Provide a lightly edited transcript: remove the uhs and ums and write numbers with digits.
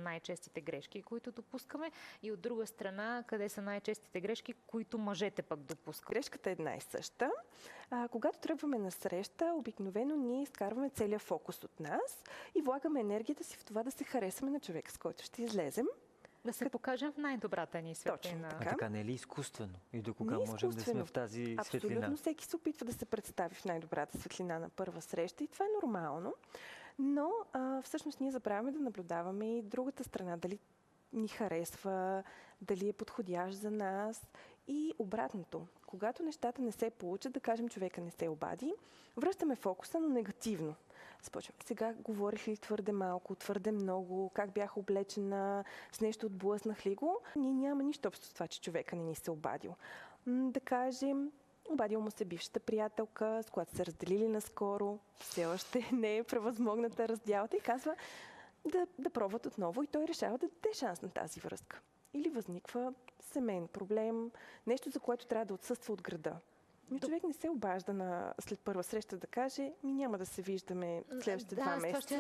най-честите грешки, които допускаме, и от друга страна, къде са най-честите грешки, които мъжете пък допускат. Грешката е една и съща. Когато тръгваме на среща, обикновено ние изкарваме целият фокус от нас и влагаме енергията си в това да се харесаме на човека, с който ще излезем. Да се покажем в най-добрата ни светлина. Точно А така не е ли изкуствено? И до кога Не е можем да сме в тази светлина? Абсолютно всеки се опитва да се представи в най-добрата светлина на първа среща и това е нормално. Но всъщност ние забравяме да наблюдаваме и другата страна, дали ни харесва, дали е подходящ за нас и обратното. Когато нещата не се получат, да кажем, човека не се обади, връщаме фокуса на негативно. Започваме. Сега говорих ли твърде малко, твърде много, как бях облечена, с нещо отблъснах ли го. Ние няма нищо общо с това, че човека не ни се обадил. Да кажем, обадил му се бившата приятелка, с която се разделили наскоро, все още не е превъзмогната раздялата и казва да пробват отново и той решава да даде шанс на тази връзка. Или възниква семейен проблем, нещо, за което трябва да отсъства от града. Но човек не се обажда след първа среща да каже, няма да се виждаме следващите 2 месеца.